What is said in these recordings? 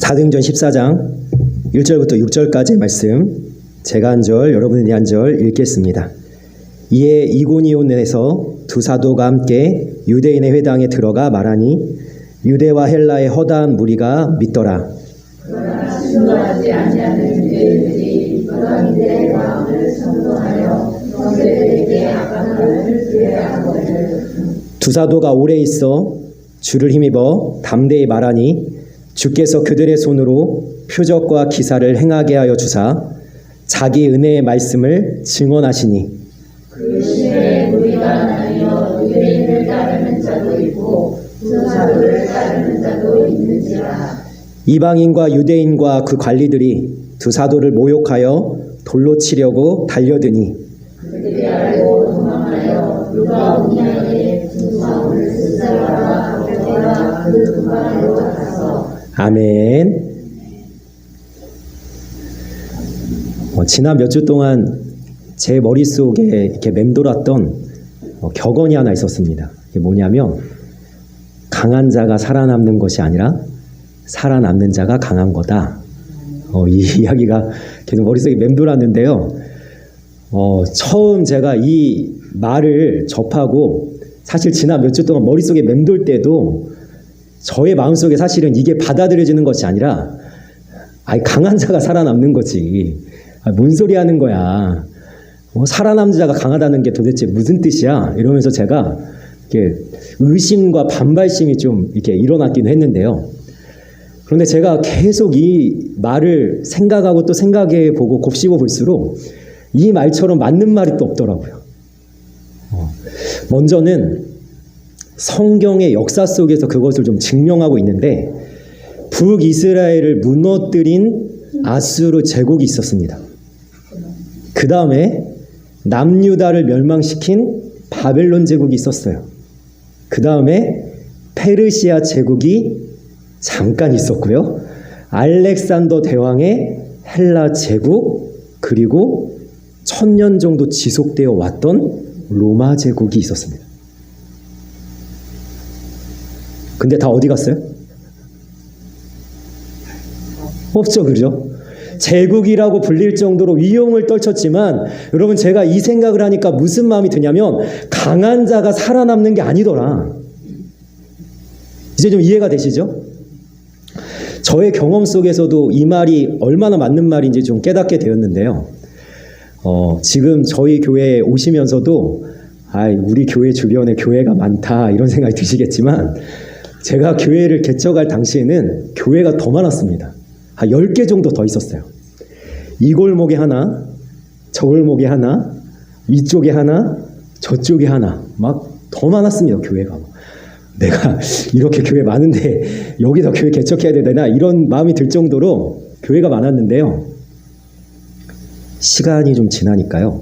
사도행전 14장 1절부터 6절까지의 말씀, 제가 한 절, 여러분이 한 절 읽겠습니다. 이에 이고니온에서 두 사도가 함께 유대인의 회당에 들어가 말하니 유대와 헬라의 허다한 무리가 믿더라. 그러나 순종하지 아니하는 유대인들이 이방인들의 마음을 선동하여 형제들에게 악한 말을 주례하거늘. 두 사도가 오래 있어 주를 힘입어 담대히 말하니 주께서 그들의 손으로 표적과 기사를 행하게 하여 주사 자기 은혜의 말씀을 증언하시니 그 시에 무리가 나뉘어 유대인을 따르는 자도 있고 두 사도를 따르는 자도 있는지라. 이방인과 유대인과 그 관리들이 두 사도를 모욕하여 돌로 치려고 달려드니 그들이 알고 도망하여 누가 오냐에 두 사도를 스스로가 쫓아가 그 근방으로 가서. 아멘. 지난 몇 주 동안 제 머릿속에 이렇게 맴돌았던 격언이 하나 있었습니다. 이게 뭐냐면 강한 자가 살아남는 것이 아니라 살아남는 자가 강한 거다. 이 이야기가 계속 머릿속에 맴돌았는데요. 처음 제가 이 말을 접하고 사실 지난 몇 주 동안 머릿속에 맴돌 때도 저의 마음속에 사실은 이게 받아들여지는 것이 아니라 강한 자가 살아남는 거지. 뭔 소리 하는 거야. 살아남는 자가 강하다는 게 도대체 무슨 뜻이야? 이러면서 제가 이렇게 의심과 반발심이 좀 이렇게 일어났긴 했는데요. 그런데 제가 계속 이 말을 생각하고 또 생각해 보고 곱씹어 볼수록 이 말처럼 맞는 말이 또 없더라고요. 먼저는 성경의 역사 속에서 그것을 좀 증명하고 있는데 북이스라엘을 무너뜨린 아수르 제국이 있었습니다. 그 다음에 남유다를 멸망시킨 바벨론 제국이 있었어요. 그 다음에 페르시아 제국이 잠깐 있었고요. 알렉산더 대왕의 헬라 제국, 그리고 1000년 정도 지속되어 왔던 로마 제국이 있었습니다. 근데 다 어디 갔어요? 없죠, 그죠? 제국이라고 불릴 정도로 위용을 떨쳤지만 여러분, 제가 이 생각을 하니까 무슨 마음이 드냐면 강한 자가 살아남는 게 아니더라. 이제 좀 이해가 되시죠? 저의 경험 속에서도 이 말이 얼마나 맞는 말인지 좀 깨닫게 되었는데요. 지금 저희 교회에 오시면서도 우리 교회 주변에 교회가 많다 이런 생각이 드시겠지만 제가 교회를 개척할 당시에는 교회가 더 많았습니다. 한 10개 정도 더 있었어요. 이 골목에 하나, 저 골목에 하나, 이쪽에 하나, 저쪽에 하나, 막 더 많았습니다. 교회가. 내가 이렇게 교회 많은데 여기다 교회 개척해야 되나 이런 마음이 들 정도로 교회가 많았는데요. 시간이 좀 지나니까요.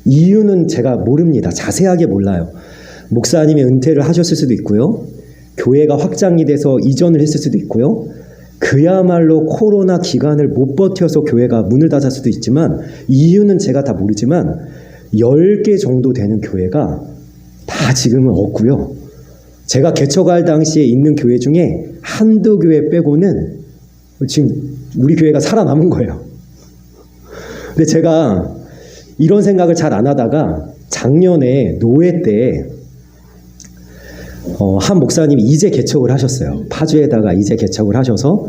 이유는 제가 모릅니다. 자세하게 몰라요. 목사님이 은퇴를 하셨을 수도 있고요. 교회가 확장이 돼서 이전을 했을 수도 있고요. 그야말로 코로나 기간을 못 버텨서 교회가 문을 닫았을 수도 있지만 이유는 제가 다 모르지만 10개 정도 되는 교회가 다 지금은 없고요. 제가 개척할 당시에 있는 교회 중에 한두 교회 빼고는 지금 우리 교회가 살아남은 거예요. 근데 제가 이런 생각을 잘 안 하다가 작년에 노회 때 한 목사님이 이제 개척을 하셨어요. 파주에다가 이제 개척을 하셔서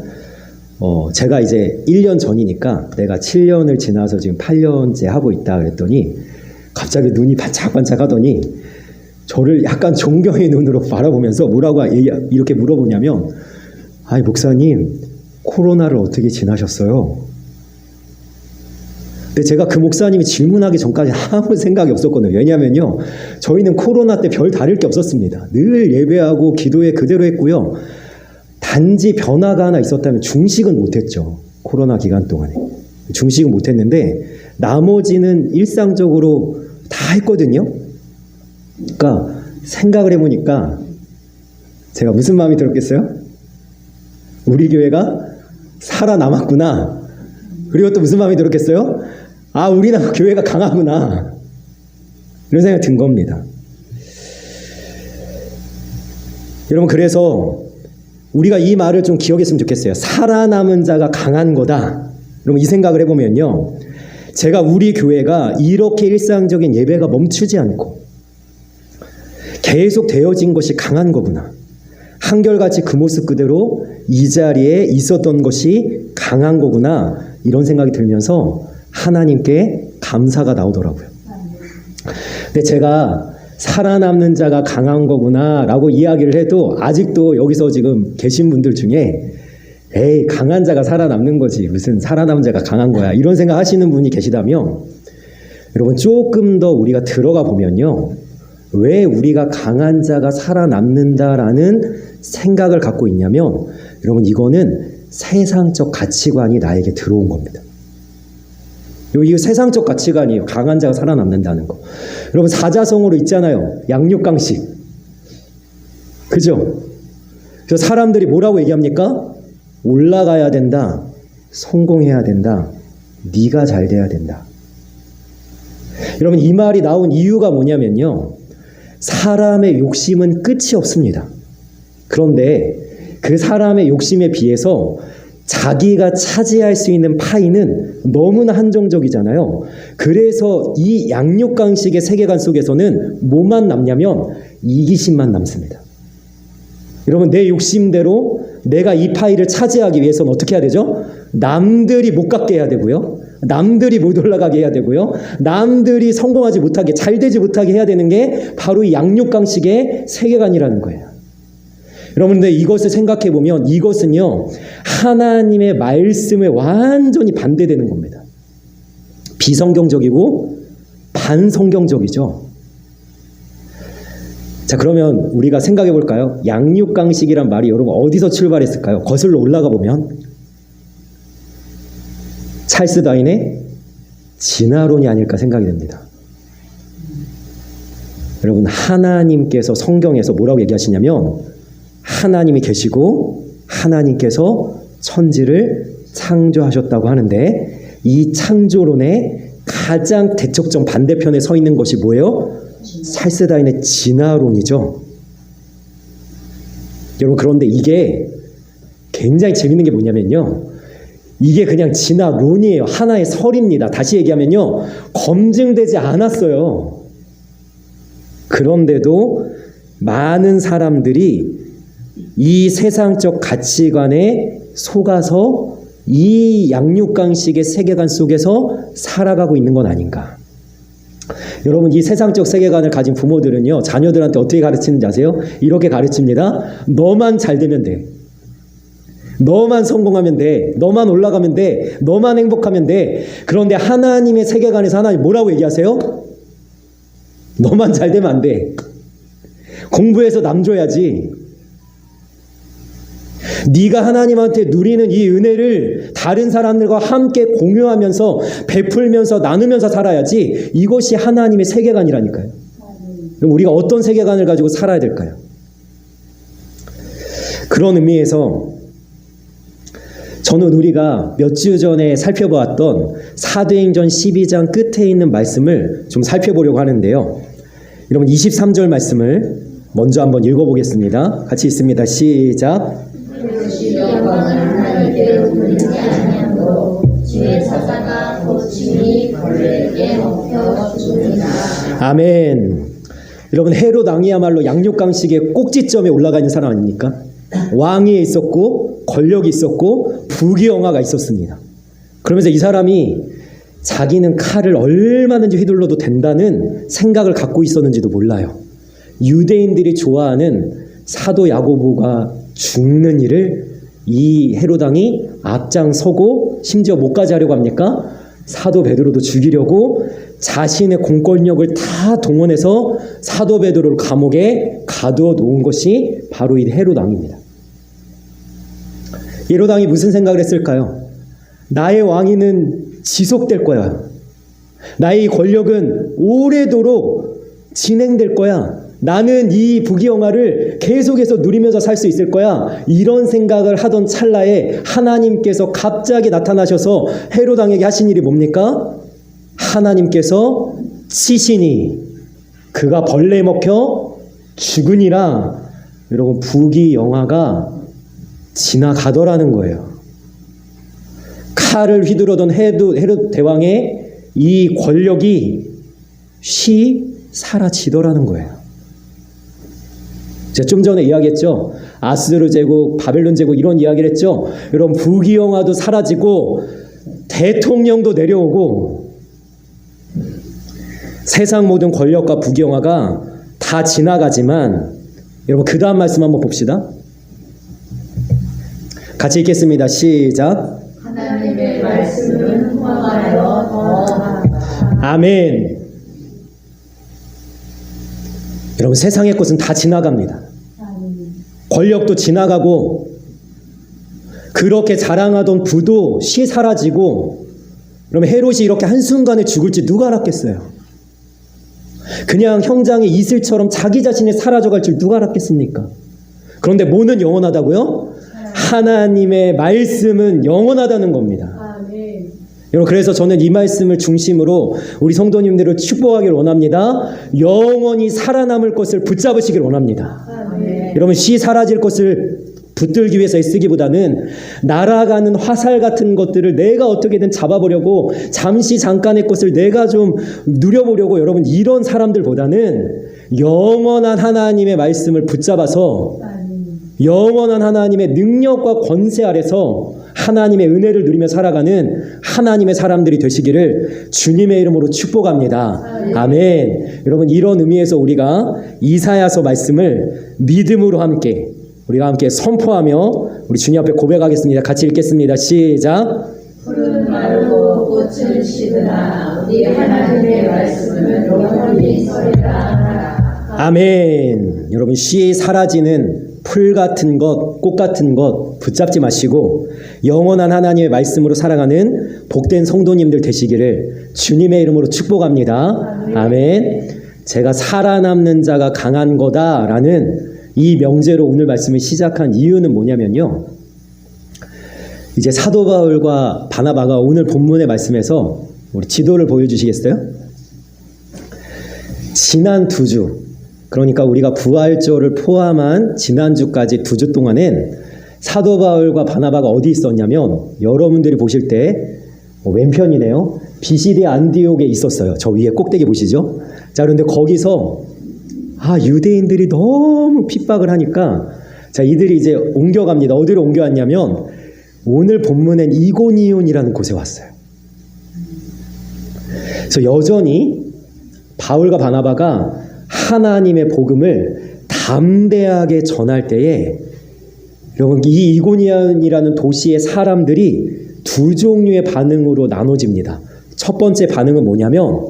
제가 이제 1년 전이니까 내가 7년을 지나서 지금 8년째 하고 있다 그랬더니 갑자기 눈이 반짝반짝 하더니 저를 약간 존경의 눈으로 바라보면서 뭐라고 이렇게 물어보냐면 목사님 코로나를 어떻게 지나셨어요? 근데 제가 그 목사님이 질문하기 전까지 아무 생각이 없었거든요. 왜냐면요, 저희는 코로나 때 별 다를 게 없었습니다. 늘 예배하고 기도회 그대로 했고요. 단지 변화가 하나 있었다면 중식은 못했죠. 코로나 기간 동안에. 중식은 못했는데 나머지는 일상적으로 다 했거든요. 그러니까 생각을 해보니까 제가 무슨 마음이 들었겠어요? 우리 교회가 살아남았구나. 그리고 또 무슨 마음이 들었겠어요? 우리나라 교회가 강하구나. 이런 생각이 든 겁니다. 여러분, 그래서 우리가 이 말을 좀 기억했으면 좋겠어요. 살아남은 자가 강한 거다. 그럼 이 생각을 해보면요. 제가 우리 교회가 이렇게 일상적인 예배가 멈추지 않고 계속 되어진 것이 강한 거구나. 한결같이 그 모습 그대로 이 자리에 있었던 것이 강한 거구나. 이런 생각이 들면서 하나님께 감사가 나오더라고요. 근데 제가 살아남는 자가 강한 거구나 라고 이야기를 해도 아직도 여기서 지금 계신 분들 중에 에이, 강한 자가 살아남는 거지. 무슨 살아남은 자가 강한 거야. 이런 생각 하시는 분이 계시다면 여러분 조금 더 우리가 들어가 보면요. 왜 우리가 강한 자가 살아남는다라는 생각을 갖고 있냐면 여러분 이거는 세상적 가치관이 나에게 들어온 겁니다. 이거 세상적 가치관이에요. 강한 자가 살아남는다는 거. 여러분 사자성어로 있잖아요. 양육강식. 그죠? 그래서 사람들이 뭐라고 얘기합니까? 올라가야 된다. 성공해야 된다. 네가 잘 돼야 된다. 여러분 이 말이 나온 이유가 뭐냐면요. 사람의 욕심은 끝이 없습니다. 그런데 그 사람의 욕심에 비해서 자기가 차지할 수 있는 파이는 너무나 한정적이잖아요. 그래서 이 양육강식의 세계관 속에서는 뭐만 남냐면 이기심만 남습니다. 여러분 내 욕심대로 내가 이 파이를 차지하기 위해서는 어떻게 해야 되죠? 남들이 못 갖게 해야 되고요. 남들이 못 올라가게 해야 되고요. 남들이 성공하지 못하게 잘 되지 못하게 해야 되는 게 바로 이 양육강식의 세계관이라는 거예요. 여러분들 이것을 생각해 보면 이것은요 하나님의 말씀에 완전히 반대되는 겁니다. 비성경적이고 반성경적이죠. 자 그러면 우리가 생각해 볼까요? 양육강식이란 말이 여러분 어디서 출발했을까요? 거슬러 올라가 보면 찰스 다윈의 진화론이 아닐까 생각이 됩니다. 여러분 하나님께서 성경에서 뭐라고 얘기하시냐면 하나님이 계시고 하나님께서 천지를 창조하셨다고 하는데 이 창조론의 가장 대척점 반대편에 서 있는 것이 뭐예요? 찰스 다윈의 진화론이죠. 여러분 그런데 이게 굉장히 재밌는 게 뭐냐면요. 이게 그냥 진화론이에요. 하나의 설입니다. 다시 얘기하면요. 검증되지 않았어요. 그런데도 많은 사람들이 이 세상적 가치관에 속아서 이 양육강식의 세계관 속에서 살아가고 있는 건 아닌가. 여러분 이 세상적 세계관을 가진 부모들은요. 자녀들한테 어떻게 가르치는지 아세요? 이렇게 가르칩니다. 너만 잘 되면 돼. 너만 성공하면 돼. 너만 올라가면 돼. 너만 행복하면 돼. 그런데 하나님의 세계관에서 하나님 뭐라고 얘기하세요? 너만 잘 되면 안 돼. 공부해서 남 줘야지. 네가 하나님한테 누리는 이 은혜를 다른 사람들과 함께 공유하면서 베풀면서 나누면서 살아야지. 이것이 하나님의 세계관이라니까요. 그럼 우리가 어떤 세계관을 가지고 살아야 될까요? 그런 의미에서 저는 우리가 몇 주 전에 살펴보았던 사도행전 12장 끝에 있는 말씀을 좀 살펴보려고 하는데요. 여러분 23절 말씀을 먼저 한번 읽어보겠습니다. 같이 읽습니다. 시작. 영광을 하나님께 돌리지 아니하므로 주의 사자가 고침이 벌레에게 먹혀 죽으리라. 아멘. 여러분 헤롯 왕이야말로 양육강식의 꼭지점에 올라가 있는 사람 아닙니까? 왕위에 있었고 권력이 있었고 부귀영화가 있었습니다. 그러면서 이 사람이 자기는 칼을 얼마든지 휘둘러도 된다는 생각을 갖고 있었는지도 몰라요. 유대인들이 좋아하는 사도 야고보가 죽는 일을 이 헤롯 왕이 앞장서고 심지어 뭐까지 하려고 합니까? 사도 베드로도 죽이려고 자신의 공권력을 다 동원해서 사도 베드로를 감옥에 가두어 놓은 것이 바로 이 헤롯 왕입니다. 헤롯 왕이 무슨 생각을 했을까요? 나의 왕위는 지속될 거야. 나의 권력은 오래도록 진행될 거야. 나는 이 부귀영화를 계속해서 누리면서 살 수 있을 거야. 이런 생각을 하던 찰나에 하나님께서 갑자기 나타나셔서 헤롯 왕에게 하신 일이 뭡니까? 하나님께서 치시니 그가 벌레에 먹혀 죽으니라. 여러분 부귀영화가 지나가더라는 거예요. 칼을 휘두르던 헤롯 대왕의 이 권력이 사라지더라는 거예요. 제가 좀 전에 이야기했죠. 아스르 제국, 바벨론 제국 이런 이야기를 했죠. 여러분 부귀영화도 사라지고 대통령도 내려오고 세상 모든 권력과 부귀영화가 다 지나가지만 여러분 그 다음 말씀 한번 봅시다. 같이 읽겠습니다. 시작. 하나님의 말씀은 흥황하여 더하다. 아멘. 여러분 세상의 것은 다 지나갑니다. 권력도 지나가고 그렇게 자랑하던 부도 사라지고 그러면 헤롯이 이렇게 한순간에 죽을지 누가 알았겠어요? 그냥 형장의 이슬처럼 자기 자신이 사라져갈 줄 누가 알았겠습니까? 그런데 뭐는 영원하다고요? 하나님의 말씀은 영원하다는 겁니다. 여러분 그래서 저는 이 말씀을 중심으로 우리 성도님들을 축복하기를 원합니다. 영원히 살아남을 것을 붙잡으시길 원합니다. 여러분 사라질 것을 붙들기 위해서 애쓰기보다는 날아가는 화살 같은 것들을 내가 어떻게든 잡아보려고 잠시 잠깐의 것을 내가 좀 누려보려고 여러분 이런 사람들보다는 영원한 하나님의 말씀을 붙잡아서 영원한 하나님의 능력과 권세 아래서 하나님의 은혜를 누리며 살아가는 하나님의 사람들이 되시기를 주님의 이름으로 축복합니다. 아멘. 여러분 이런 의미에서 우리가 이사야서 말씀을 믿음으로 우리가 함께 선포하며 우리 주님 앞에 고백하겠습니다. 같이 읽겠습니다. 시작. 푸른 마르고 꽃은 시드나 우리 하나님의 말씀은 영원히 서리라 하라. 아멘. 여러분 사라지는 풀 같은 것, 꽃 같은 것 붙잡지 마시고 영원한 하나님의 말씀으로 살아가는 복된 성도님들 되시기를 주님의 이름으로 축복합니다. 아멘. 제가 살아남는 자가 강한 거다라는 이 명제로 오늘 말씀을 시작한 이유는 뭐냐면요. 이제 사도 바울과 바나바가 오늘 본문의 말씀에서 우리 지도를 보여주시겠어요? 지난 2주, 그러니까 우리가 부활절을 포함한 지난주까지 2주 동안엔 사도 바울과 바나바가 어디 있었냐면 여러분들이 보실 때 왼편이네요. 비시디 안디옥에 있었어요. 저 위에 꼭대기 보시죠? 자, 그런데 거기서 유대인들이 너무 핍박을 하니까 자, 이들이 이제 옮겨갑니다. 어디로 옮겨왔냐면 오늘 본문엔 이고니온이라는 곳에 왔어요. 그래서 여전히 바울과 바나바가 하나님의 복음을 담대하게 전할 때에 여러분 이 이고니온이라는 도시의 사람들이 두 종류의 반응으로 나눠집니다. 첫 번째 반응은 뭐냐면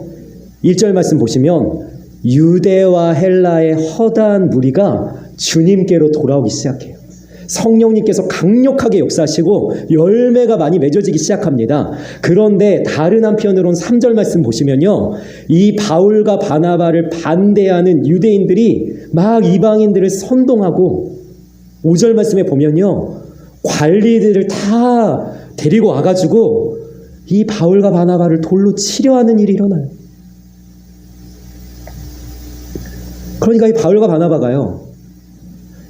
1절 말씀 보시면 유대와 헬라의 허다한 무리가 주님께로 돌아오기 시작해요. 성령님께서 강력하게 역사하시고 열매가 많이 맺어지기 시작합니다. 그런데 다른 한편으로는 3절 말씀 보시면요, 이 바울과 바나바를 반대하는 유대인들이 막 이방인들을 선동하고 5절 말씀에 보면요, 관리들을 다 데리고 와가지고 이 바울과 바나바를 돌로 치려 하는 일이 일어나요. 그러니까 이 바울과 바나바가요,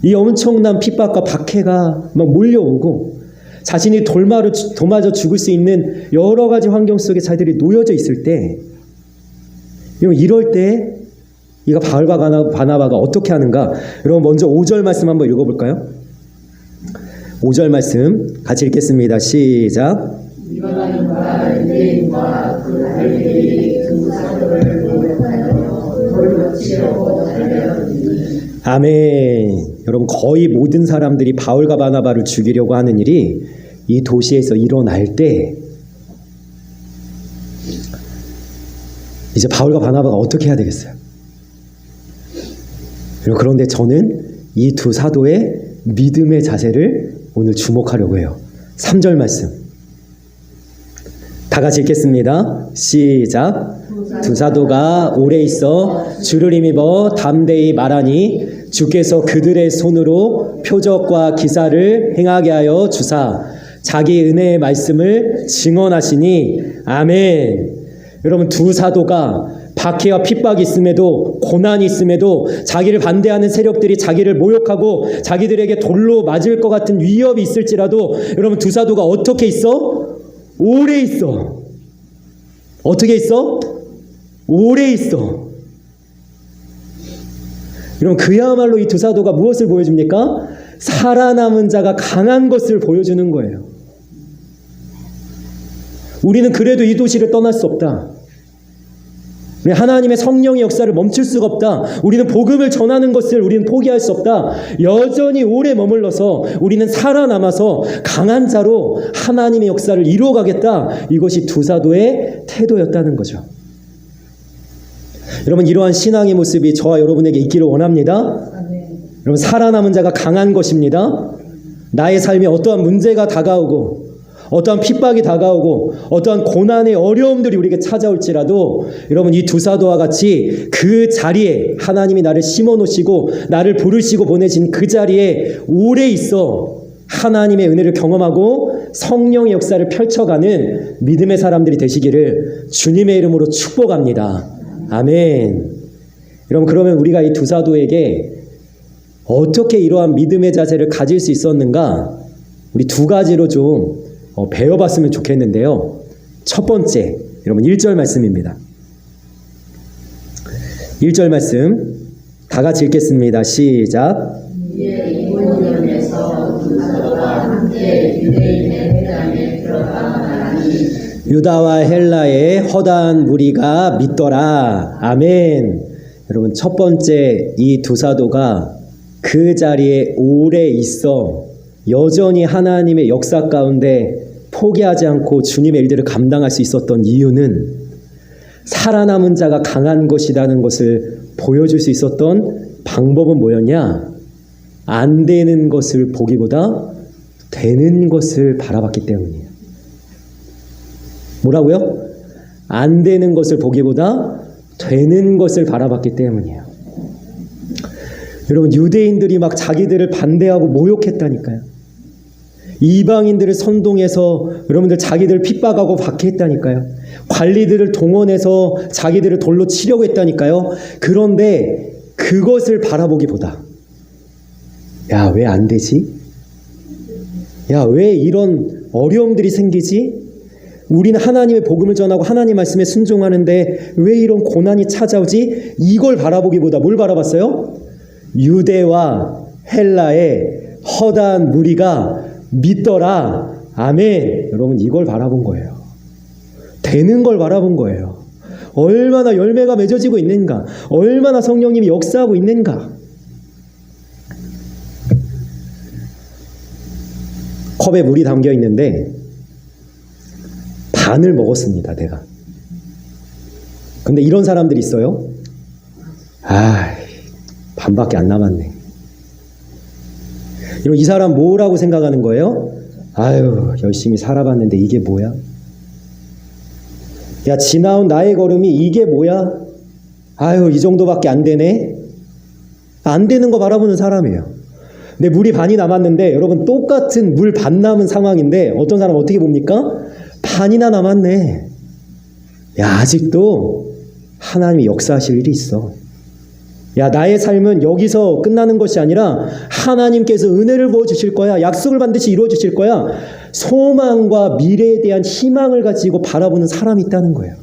이 엄청난 핍박과 박해가 막 몰려오고 자신이 도맞아 죽을 수 있는 여러 가지 환경 속에 자기들이 놓여져 있을 때, 이럴 때 이가 바울과 바나바가 어떻게 하는가? 여러분 먼저 5절 말씀 한번 읽어볼까요? 5절 말씀 같이 읽겠습니다. 시작. 이방인과 유대인과 그 관리들이 두 사도를 모욕하여 돌로 치려고 달려들니. 아멘. 여러분 거의 모든 사람들이 바울과 바나바를 죽이려고 하는 일이 이 도시에서 일어날 때 이제 바울과 바나바가 어떻게 해야 되겠어요? 그런데 저는 이 두 사도의 믿음의 자세를 오늘 주목하려고 해요. 3절 말씀 다 같이 읽겠습니다. 시작. 두 사도가 오래 있어 주를 힘입어 담대히 말하니 주께서 그들의 손으로 표적과 기사를 행하게 하여 주사 자기 은혜의 말씀을 증언하시니. 아멘. 여러분 두 사도가 박해와 핍박이 있음에도, 고난이 있음에도, 자기를 반대하는 세력들이 자기를 모욕하고 자기들에게 돌로 맞을 것 같은 위협이 있을지라도 여러분, 두 사도가 어떻게 있어? 오래 있어. 어떻게 있어? 오래 있어. 여러분, 그야말로 이 두 사도가 무엇을 보여줍니까? 살아남은 자가 강한 것을 보여주는 거예요. 우리는 그래도 이 도시를 떠날 수 없다. 우리 하나님의 성령의 역사를 멈출 수가 없다. 우리는 복음을 전하는 것을 우리는 포기할 수 없다. 여전히 오래 머물러서 우리는 살아남아서 강한 자로 하나님의 역사를 이루어가겠다. 이것이 두 사도의 태도였다는 거죠. 여러분, 이러한 신앙의 모습이 저와 여러분에게 있기를 원합니다. 여러분, 살아남은 자가 강한 것입니다. 나의 삶에 어떠한 문제가 다가오고 어떠한 핍박이 다가오고 어떠한 고난의 어려움들이 우리에게 찾아올지라도 여러분, 이 두 사도와 같이 그 자리에 하나님이 나를 심어놓으시고 나를 부르시고 보내신 그 자리에 오래 있어 하나님의 은혜를 경험하고 성령의 역사를 펼쳐가는 믿음의 사람들이 되시기를 주님의 이름으로 축복합니다. 아멘. 여러분, 그러면 우리가 이 두 사도에게 어떻게 이러한 믿음의 자세를 가질 수 있었는가? 우리 두 가지로 좀 배워봤으면 좋겠는데요. 첫 번째, 여러분 1절 말씀입니다. 1절 말씀 다 같이 읽겠습니다. 시작. 이고니온에서 두 사도와 함께 유대인의 회당에 들어가니 유다와 헬라의 허다한 무리가 믿더라. 아멘. 여러분, 첫 번째, 이 두 사도가 그 자리에 오래 있어 여전히 하나님의 역사 가운데 포기하지 않고 주님의 일들을 감당할 수 있었던 이유는 살아남은 자가 강한 것이라는 것을 보여줄 수 있었던 방법은 뭐였냐? 안 되는 것을 보기보다 되는 것을 바라봤기 때문이에요. 뭐라고요? 안 되는 것을 보기보다 되는 것을 바라봤기 때문이에요. 여러분, 유대인들이 막 자기들을 반대하고 모욕했다니까요. 이방인들을 선동해서 여러분들 자기들을 핍박하고 박해했다니까요. 관리들을 동원해서 자기들을 돌로 치려고 했다니까요. 그런데 그것을 바라보기보다 야, 왜 안 되지? 야, 왜 이런 어려움들이 생기지? 우리는 하나님의 복음을 전하고 하나님 말씀에 순종하는데 왜 이런 고난이 찾아오지? 이걸 바라보기보다 뭘 바라봤어요? 유대와 헬라의 허다한 무리가 믿더라. 아멘. 여러분, 이걸 바라본 거예요. 되는 걸 바라본 거예요. 얼마나 열매가 맺어지고 있는가? 얼마나 성령님이 역사하고 있는가? 컵에 물이 담겨 있는데 반을 먹었습니다, 내가. 근데 이런 사람들이 있어요. 반밖에 안 남았네. 이 사람 뭐라고 생각하는 거예요? 아유, 열심히 살아봤는데 이게 뭐야? 야, 지나온 나의 걸음이 이게 뭐야? 아유, 이 정도밖에 안 되네. 안 되는 거 바라보는 사람이에요. 근데 물이 반이 남았는데 여러분, 똑같은 물 반 남은 상황인데 어떤 사람 어떻게 봅니까? 반이나 남았네. 야, 아직도 하나님이 역사하실 일이 있어. 야, 나의 삶은 여기서 끝나는 것이 아니라 하나님께서 은혜를 부어주실 거야. 약속을 반드시 이루어주실 거야. 소망과 미래에 대한 희망을 가지고 바라보는 사람이 있다는 거예요.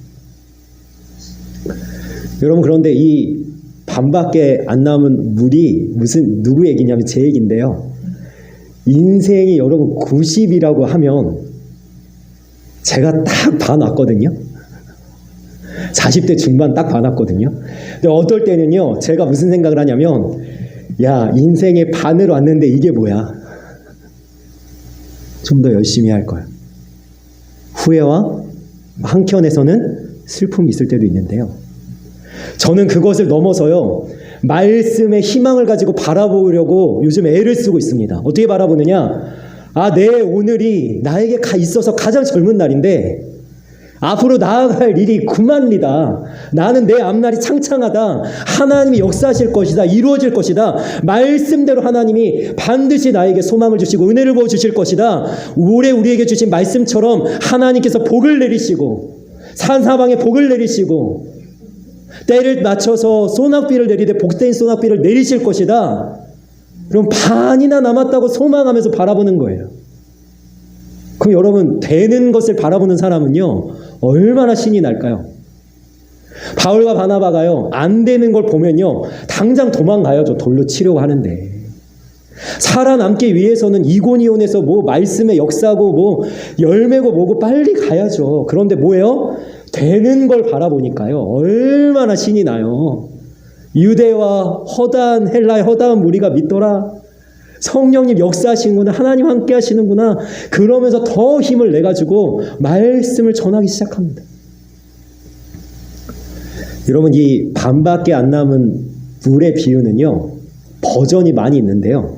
여러분, 그런데 이 반밖에 안 남은 물이 누구 얘기냐면 제 얘기인데요. 인생이 여러분 90이라고 하면 제가 딱 봐놨거든요. 40대 중반 딱 봐놨거든요. 근데 어떨 때는요, 제가 무슨 생각을 하냐면, 야, 인생의 반을 왔는데 이게 뭐야? 좀 더 열심히 할 거야. 후회와 한켠에서는 슬픔이 있을 때도 있는데요. 저는 그것을 넘어서요, 말씀의 희망을 가지고 바라보려고 요즘 애를 쓰고 있습니다. 어떻게 바라보느냐? 내 오늘이 나에게 있어서 가장 젊은 날인데 앞으로 나아갈 일이 그만이다. 나는 내 앞날이 창창하다. 하나님이 역사하실 것이다. 이루어질 것이다. 말씀대로 하나님이 반드시 나에게 소망을 주시고 은혜를 부어주실 것이다. 올해 우리에게 주신 말씀처럼 하나님께서 복을 내리시고 산사방에 복을 내리시고 때를 맞춰서 소낙비를 내리되 복된 소낙비를 내리실 것이다. 그럼 반이나 남았다고 소망하면서 바라보는 거예요. 그럼 여러분, 되는 것을 바라보는 사람은요, 얼마나 신이 날까요? 바울과 바나바가요, 안 되는 걸 보면요, 당장 도망가요. 저 돌로 치려고 하는데. 살아남기 위해서는 이고니온에서 뭐 말씀의 역사고 뭐 열매고 뭐고 빨리 가야죠. 그런데 뭐예요? 되는 걸 바라보니까요, 얼마나 신이 나요. 유대와 허다한 헬라의 허다한 무리가 믿더라. 성령님 역사하시는구나. 하나님 함께 하시는구나. 그러면서 더 힘을 내가지고 말씀을 전하기 시작합니다. 여러분, 이 반밖에 안 남은 물의 비유는요, 버전이 많이 있는데요.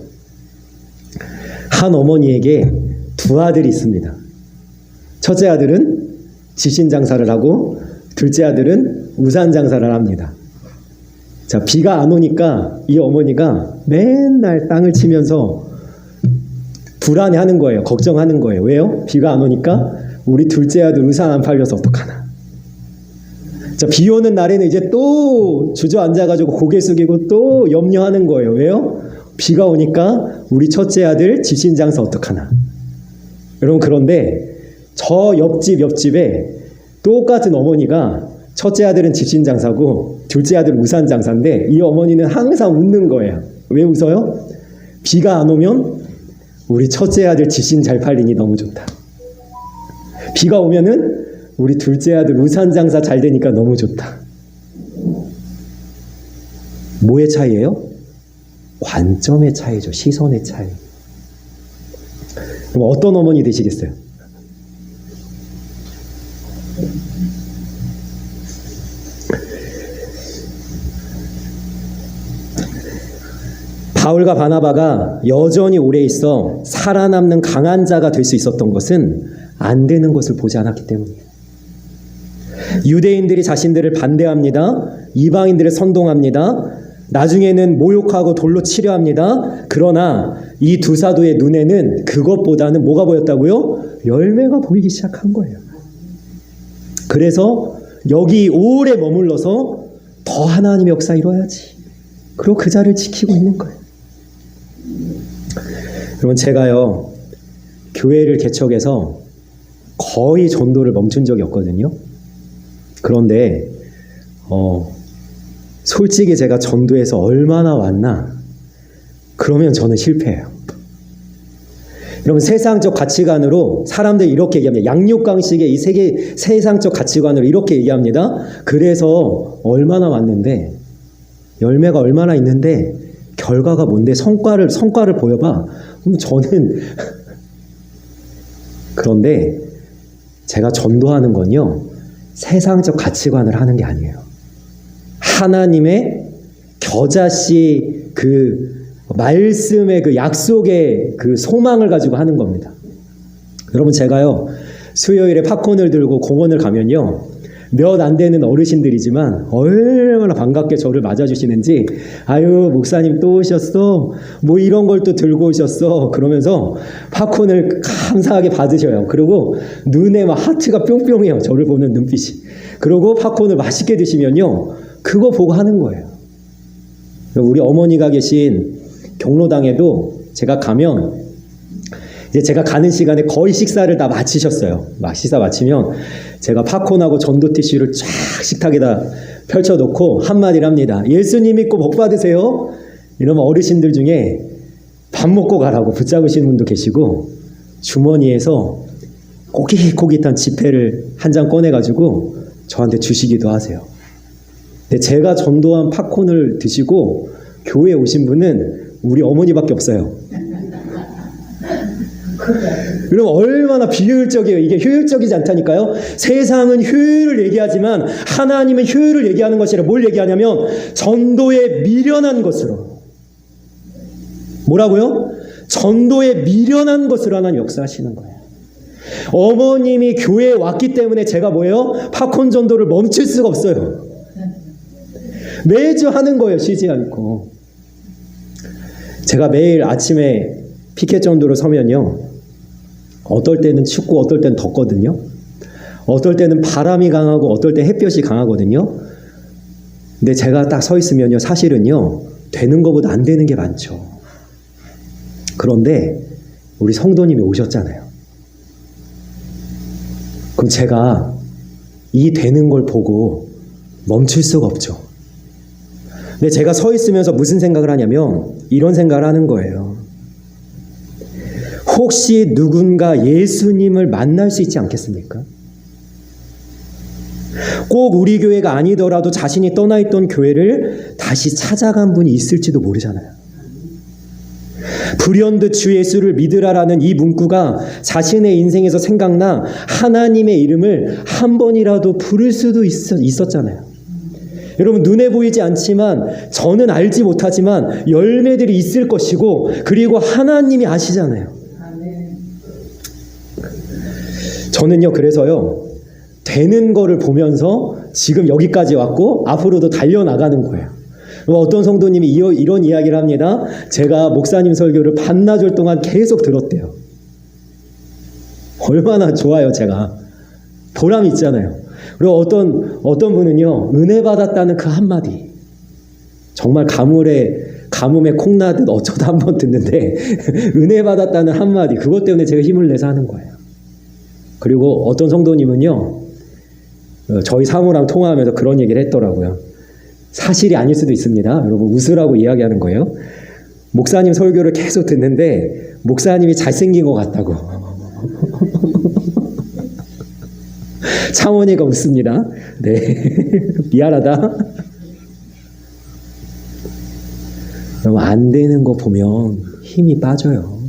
한 어머니에게 두 아들이 있습니다. 첫째 아들은 지신장사를 하고 둘째 아들은 우산장사를 합니다. 자, 비가 안 오니까 이 어머니가 맨날 땅을 치면서 불안해하는 거예요. 걱정하는 거예요. 왜요? 비가 안 오니까 우리 둘째 아들 우산 안 팔려서 어떡하나. 자, 비 오는 날에는 이제 또 주저앉아가지고 고개 숙이고 또 염려하는 거예요. 왜요? 비가 오니까 우리 첫째 아들 지신장사 어떡하나. 여러분, 그런데 저 옆집에 똑같은 어머니가 첫째 아들은 집신장사고 둘째 아들은 우산장사인데 이 어머니는 항상 웃는 거예요. 왜 웃어요? 비가 안 오면 우리 첫째 아들 집신 잘 팔리니 너무 좋다. 비가 오면은 우리 둘째 아들 우산장사 잘 되니까 너무 좋다. 뭐의 차이예요? 관점의 차이죠. 시선의 차이. 그럼 어떤 어머니 되시겠어요? 바울과 바나바가 여전히 오래 있어 살아남는 강한 자가 될 수 있었던 것은 안 되는 것을 보지 않았기 때문이에요. 유대인들이 자신들을 반대합니다. 이방인들을 선동합니다. 나중에는 모욕하고 돌로 치려 합니다. 그러나 이 두 사도의 눈에는 그것보다는 뭐가 보였다고요? 열매가 보이기 시작한 거예요. 그래서 여기 오래 머물러서 더 하나님의 역사 이뤄야지. 그리고 그 자리를 지키고 있는 거예요. 여러분, 제가요, 교회를 개척해서 거의 전도를 멈춘 적이 없거든요. 그런데 솔직히 제가 전도에서 얼마나 왔나? 그러면 저는 실패해요. 여러분, 세상적 가치관으로 사람들이 이렇게 얘기합니다. 양육강식의 이 세상적 가치관으로 이렇게 얘기합니다. 그래서 얼마나 왔는데, 열매가 얼마나 있는데, 결과가 뭔데? 성과를 보여봐. 그럼 저는 그런데 제가 전도하는 건요, 세상적 가치관을 하는 게 아니에요. 하나님의 겨자씨 그 말씀의 그 약속의 그 소망을 가지고 하는 겁니다. 여러분, 제가요, 수요일에 팝콘을 들고 공원을 가면요, 몇 안 되는 어르신들이지만 얼마나 반갑게 저를 맞아주시는지, 아유, 목사님 또 오셨어? 뭐 이런 걸 또 들고 오셨어? 그러면서 팝콘을 감사하게 받으셔요. 그리고 눈에 막 하트가 뿅뿅해요. 저를 보는 눈빛이. 그리고 팝콘을 맛있게 드시면요, 그거 보고 하는 거예요. 우리 어머니가 계신 경로당에도 제가 가면 이제 제가 가는 시간에 거의 식사를 다 마치셨어요. 막 식사 마치면 제가 팝콘하고 전도 티슈를 쫙 식탁에다 펼쳐놓고 한마디를 합니다. 예수님 믿고 복 받으세요. 이러면 어르신들 중에 밥 먹고 가라고 붙잡으시는 분도 계시고, 주머니에서 꼬깃꼬깃한 지폐를 한 장 꺼내가지고 저한테 주시기도 하세요. 근데 제가 전도한 팝콘을 드시고 교회에 오신 분은 우리 어머니밖에 없어요. 그럼 얼마나 비효율적이에요. 이게 효율적이지 않다니까요. 세상은 효율을 얘기하지만 하나님은 효율을 얘기하는 것이 아니라 뭘 얘기하냐면 전도에 미련한 것으로. 뭐라고요? 전도에 미련한 것으로 하나님 역사하시는 거예요. 어머님이 교회에 왔기 때문에 제가 뭐예요? 팝콘 전도를 멈출 수가 없어요. 매주 하는 거예요. 쉬지 않고. 제가 매일 아침에 피켓 전도를 서면요, 어떨 때는 춥고 어떨 때는 덥거든요. 어떨 때는 바람이 강하고 어떨 때 햇볕이 강하거든요. 근데 제가 딱 서 있으면요, 사실은요, 되는 것보다 안 되는 게 많죠. 그런데 우리 성도님이 오셨잖아요. 그럼 제가 이 되는 걸 보고 멈출 수가 없죠. 근데 제가 서 있으면서 무슨 생각을 하냐면 이런 생각을 하는 거예요. 혹시 누군가 예수님을 만날 수 있지 않겠습니까? 꼭 우리 교회가 아니더라도 자신이 떠나 있던 교회를 다시 찾아간 분이 있을지도 모르잖아요. 불현듯 주 예수를 믿으라라는 이 문구가 자신의 인생에서 생각나 하나님의 이름을 한 번이라도 부를 수도 있었잖아요. 여러분, 눈에 보이지 않지만, 저는 알지 못하지만 열매들이 있을 것이고, 그리고 하나님이 아시잖아요. 저는요, 그래서요, 되는 거를 보면서 지금 여기까지 왔고 앞으로도 달려나가는 거예요. 어떤 성도님이 이런 이야기를 합니다. 제가 목사님 설교를 반나절 동안 계속 들었대요. 얼마나 좋아요. 제가 보람이 있잖아요. 그리고 어떤 분은요, 은혜 받았다는 그 한마디, 정말 가뭄에 콩나듯 어쩌다 한번 듣는데 은혜 받았다는 한마디, 그것 때문에 제가 힘을 내서 하는 거예요. 그리고 어떤 성도님은요, 저희 사모랑 통화하면서 그런 얘기를 했더라고요. 사실이 아닐 수도 있습니다. 여러분, 웃으라고 이야기하는 거예요. 목사님 설교를 계속 듣는데 목사님이 잘생긴 것 같다고. 창원이가 웃습니다. 네. 미안하다. 여러분, 안 되는 거 보면 힘이 빠져요.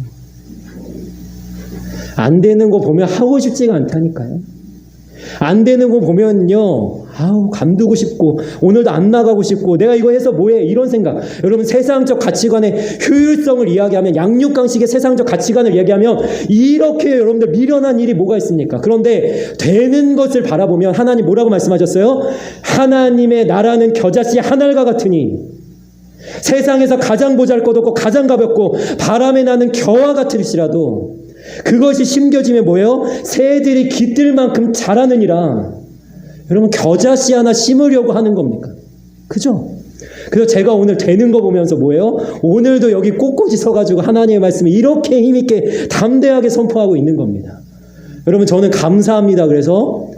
안 되는 거 보면 하고 싶지가 않다니까요. 안 되는 거 보면요, 감두고 싶고, 오늘도 안 나가고 싶고, 내가 이거 해서 뭐해? 이런 생각. 여러분, 세상적 가치관의 효율성을 이야기하면, 양육강식의 세상적 가치관을 이야기하면, 이렇게 여러분들 미련한 일이 뭐가 있습니까? 그런데 되는 것을 바라보면 하나님 뭐라고 말씀하셨어요? 하나님의 나라는 겨자씨 하늘과 같으니, 세상에서 가장 보잘것없고 가장 가볍고 바람에 나는 겨와 같을지라도 그것이 심겨지면 뭐예요? 새들이 깃들 만큼 자라느니라. 여러분, 겨자씨 하나 심으려고 하는 겁니까? 그죠? 그래서 제가 오늘 되는 거 보면서 뭐예요? 오늘도 여기 꼿꼿이 서가지고 하나님의 말씀을 이렇게 힘있게 담대하게 선포하고 있는 겁니다. 여러분, 저는 감사합니다. 그래서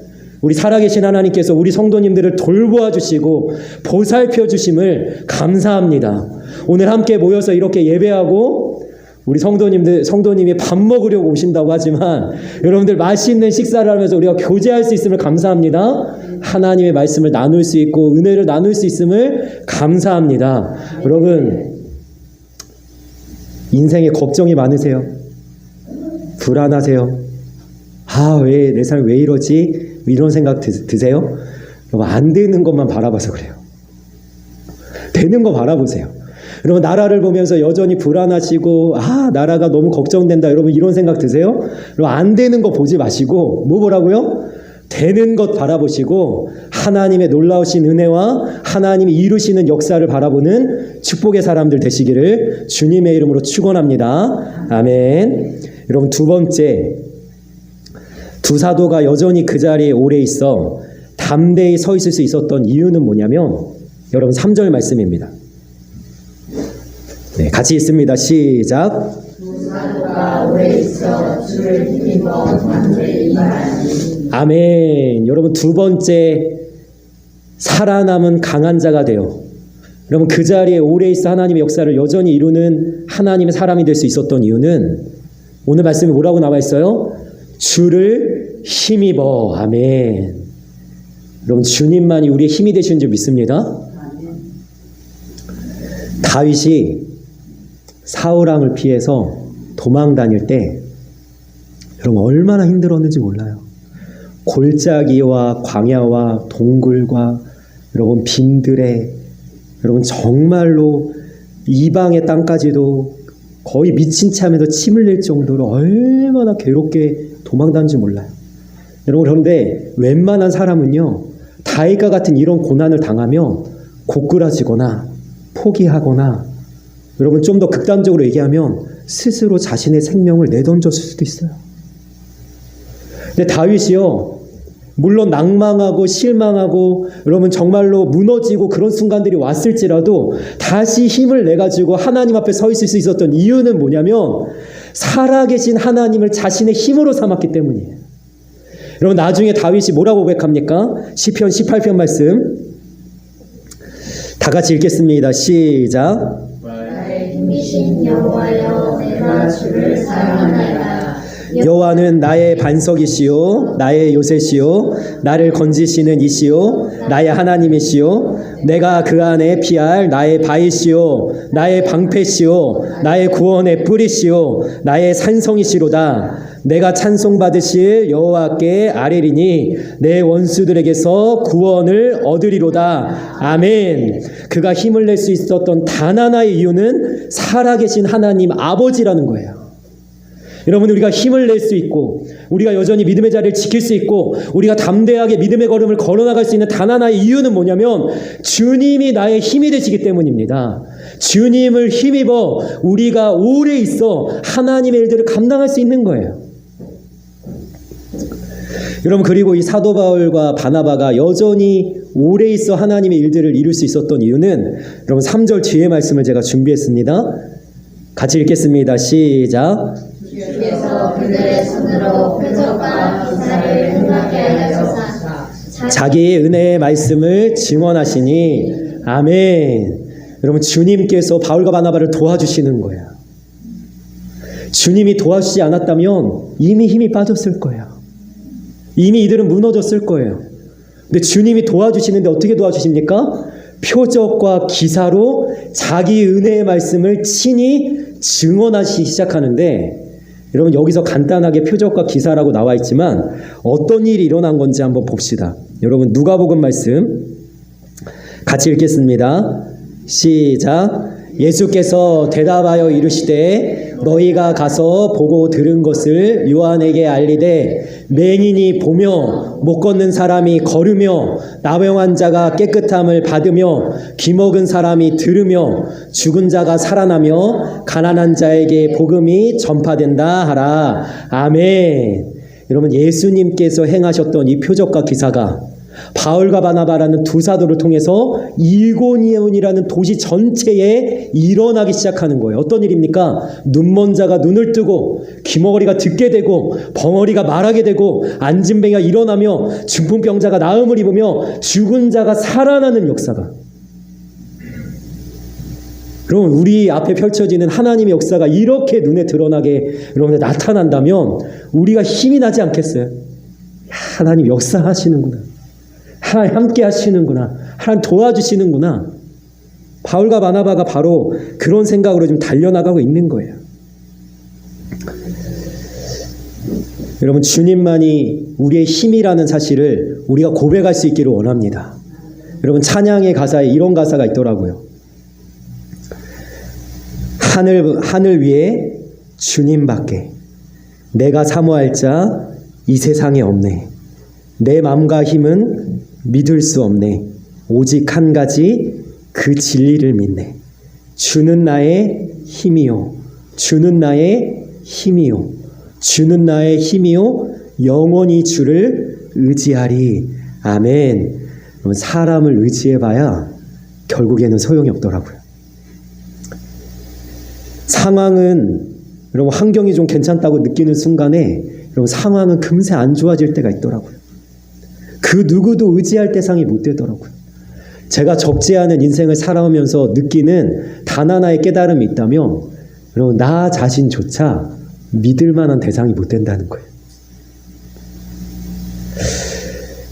우리 살아계신 하나님께서 우리 성도님들을 돌보아 주시고 보살펴 주심을 감사합니다. 오늘 함께 모여서 이렇게 예배하고 우리 성도님이 밥 먹으려고 오신다고 하지만 여러분들 맛있는 식사를 하면서 우리가 교제할 수 있음을 감사합니다. 하나님의 말씀을 나눌 수 있고 은혜를 나눌 수 있음을 감사합니다. 여러분, 인생에 걱정이 많으세요? 불안하세요? 왜 내 삶 왜 이러지? 이런 생각 드세요? 여러분, 안 되는 것만 바라봐서 그래요. 되는 거 바라보세요. 여러분, 나라를 보면서 여전히 불안하시고 나라가 너무 걱정된다, 여러분 이런 생각 드세요? 여러분, 안 되는 거 보지 마시고 뭐 보라고요? 되는 것 바라보시고 하나님의 놀라우신 은혜와 하나님이 이루시는 역사를 바라보는 축복의 사람들 되시기를 주님의 이름으로 축원합니다. 아멘. 여러분, 두 번째, 두 사도가 여전히 그 자리에 오래 있어 담대히 서 있을 수 있었던 이유는 뭐냐면, 여러분 3절 말씀입니다. 네, 같이 읽습니다. 시작. 두 사도가 오래 있어 주를 힘입어 담대히 말하니. 아멘. 여러분, 두 번째, 살아남은 강한 자가 되어 여러분 그 자리에 오래 있어 하나님의 역사를 여전히 이루는 하나님의 사람이 될 수 있었던 이유는, 오늘 말씀에 뭐라고 나와 있어요? 주를 힘입어. 아멘. 여러분, 주님만이 우리의 힘이 되시는 줄 믿습니다. 다윗이 사울왕을 피해서 도망 다닐 때 여러분 얼마나 힘들었는지 몰라요. 골짜기와 광야와 동굴과 여러분 빈들에, 여러분 정말로 이방의 땅까지도 거의 미친 채 하면서 침 흘릴 정도로 얼마나 괴롭게 도망 다닌지 몰라요. 여러분, 그런데 웬만한 사람은요, 다윗과 같은 이런 고난을 당하면 고꾸라지거나 포기하거나, 여러분 좀 더 극단적으로 얘기하면 스스로 자신의 생명을 내던졌을 수도 있어요. 근데 다윗이요, 물론 낭망하고 실망하고 여러분 정말로 무너지고 그런 순간들이 왔을지라도 다시 힘을 내가지고 하나님 앞에 서 있을 수 있었던 이유는 뭐냐면 살아계신 하나님을 자신의 힘으로 삼았기 때문이에요. 여러분 나중에 다윗이 뭐라고 고백합니까? 시편 18편 말씀 다 같이 읽겠습니다. 시작. 나의 힘이신 여호와여 내가 주를 사랑하나이다. 여호와는 나의 반석이시요 나의 요새시요 나를 건지시는 이시요 나의 하나님이시요 내가 그 안에 피할 나의 바위시요 나의 방패시요 나의 구원의 뿌리시요 나의 산성이시로다. 내가 찬송받으실 여호와께 아뢰리니 내 원수들에게서 구원을 얻으리로다. 아멘. 그가 힘을 낼 수 있었던 단 하나의 이유는 살아계신 하나님 아버지라는 거예요. 여러분 우리가 힘을 낼 수 있고 우리가 여전히 믿음의 자리를 지킬 수 있고 우리가 담대하게 믿음의 걸음을 걸어나갈 수 있는 단 하나의 이유는 뭐냐면 주님이 나의 힘이 되시기 때문입니다. 주님을 힘입어 우리가 오래 있어 하나님의 일들을 감당할 수 있는 거예요. 여러분 그리고 이 사도 바울과 바나바가 여전히 오래 있어 하나님의 일들을 이룰 수 있었던 이유는 여러분 3절 뒤에 말씀을 제가 준비했습니다. 같이 읽겠습니다. 시작. 주께서 그들의 손으로 표적과 기사를 행하게 하셔서 자기의 은혜의 말씀을 증언하시니 아멘. 여러분 주님께서 바울과 바나바를 도와주시는 거예요. 주님이 도와주지 않았다면 이미 힘이 빠졌을 거예요. 이미 이들은 무너졌을 거예요. 근데 주님이 도와주시는데 어떻게 도와주십니까? 표적과 기사로 자기 은혜의 말씀을 친히 증언하시기 시작하는데 여러분 여기서 간단하게 표적과 기사라고 나와 있지만 어떤 일이 일어난 건지 한번 봅시다. 여러분 누가복음 말씀 같이 읽겠습니다. 시작. 예수께서 대답하여 이르시되 너희가 가서 보고 들은 것을 요한에게 알리되 맹인이 보며 못 걷는 사람이 걸으며 나병한 자가 깨끗함을 받으며 귀먹은 사람이 들으며 죽은 자가 살아나며 가난한 자에게 복음이 전파된다 하라. 아멘. 여러분 예수님께서 행하셨던 이 표적과 기사가 바울과 바나바라는 두 사도를 통해서 이고니온이라는 도시 전체에 일어나기 시작하는 거예요. 어떤 일입니까? 눈먼 자가 눈을 뜨고 귀머거리가 듣게 되고 벙어리가 말하게 되고 안진뱅이가 일어나며 중풍병자가 나음을 입으며 죽은 자가 살아나는 역사가. 그럼 우리 앞에 펼쳐지는 하나님의 역사가 이렇게 눈에 드러나게 여러분들 나타난다면 우리가 힘이 나지 않겠어요? 하나님 역사하시는구나. 하나님 함께 하시는구나. 하나님 도와주시는구나. 바울과 바나바가 바로 그런 생각으로 좀 달려나가고 있는 거예요. 여러분 주님만이 우리의 힘이라는 사실을 우리가 고백할 수 있기를 원합니다. 여러분 찬양의 가사에 이런 가사가 있더라고요. 하늘 위에 주님밖에 내가 사모할 자 이 세상에 없네. 내 맘과 힘은 믿을 수 없네. 오직 한 가지 그 진리를 믿네. 주는 나의 힘이요. 주는 나의 힘이요. 주는 나의 힘이요. 영원히 주를 의지하리. 아멘. 사람을 의지해봐야 결국에는 소용이 없더라고요. 상황은 여러분 환경이 좀 괜찮다고 느끼는 순간에 여러분 상황은 금세 안 좋아질 때가 있더라고요. 그 누구도 의지할 대상이 못 되더라고요. 제가 적지 않은 인생을 살아오면서 느끼는 단 하나의 깨달음이 있다면 여러분 나 자신조차 믿을 만한 대상이 못 된다는 거예요.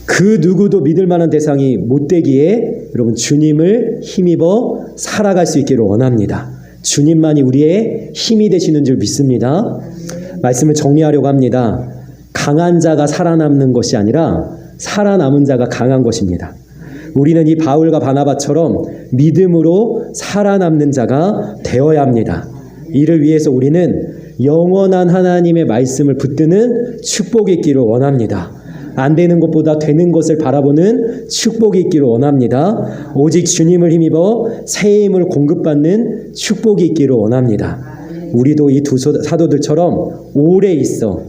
그 누구도 믿을 만한 대상이 못 되기에 여러분 주님을 힘입어 살아갈 수 있기를 원합니다. 주님만이 우리의 힘이 되시는 줄 믿습니다. 말씀을 정리하려고 합니다. 강한 자가 살아남는 것이 아니라 살아남은 자가 강한 것입니다. 우리는 이 바울과 바나바처럼 믿음으로 살아남는 자가 되어야 합니다. 이를 위해서 우리는 영원한 하나님의 말씀을 붙드는 축복이 있기를 원합니다. 안 되는 것보다 되는 것을 바라보는 축복이 있기를 원합니다. 오직 주님을 힘입어 새 힘을 공급받는 축복이 있기를 원합니다. 우리도 이 두 사도들처럼 오래 있어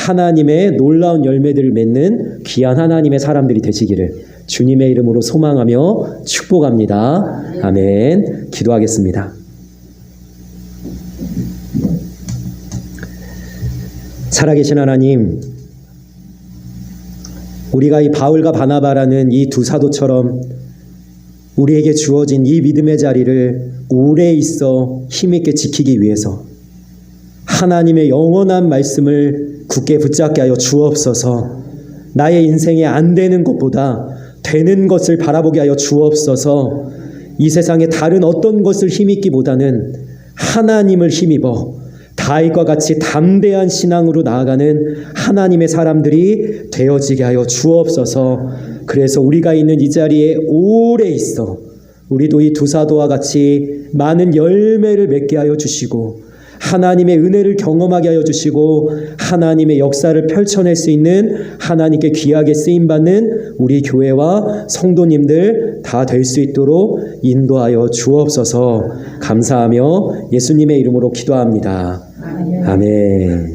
하나님의 놀라운 열매들을 맺는 귀한 하나님의 사람들이 되시기를 주님의 이름으로 소망하며 축복합니다. 아멘. 기도하겠습니다. 살아계신 하나님, 우리가 이 바울과 바나바라는 이 두 사도처럼 우리에게 주어진 이 믿음의 자리를 오래 있어 힘있게 지키기 위해서 하나님의 영원한 말씀을 굳게 붙잡게 하여 주옵소서. 나의 인생에 안 되는 것보다 되는 것을 바라보게 하여 주옵소서. 이 세상에 다른 어떤 것을 힘입기보다는 하나님을 힘입어 다윗과 같이 담대한 신앙으로 나아가는 하나님의 사람들이 되어지게 하여 주옵소서. 그래서 우리가 있는 이 자리에 오래 있어 우리도 이 두 사도와 같이 많은 열매를 맺게 하여 주시고 하나님의 은혜를 경험하게 하여 주시고 하나님의 역사를 펼쳐낼 수 있는 하나님께 귀하게 쓰임받는 우리 교회와 성도님들 다 될 수 있도록 인도하여 주옵소서. 감사하며 예수님의 이름으로 기도합니다. 아멘.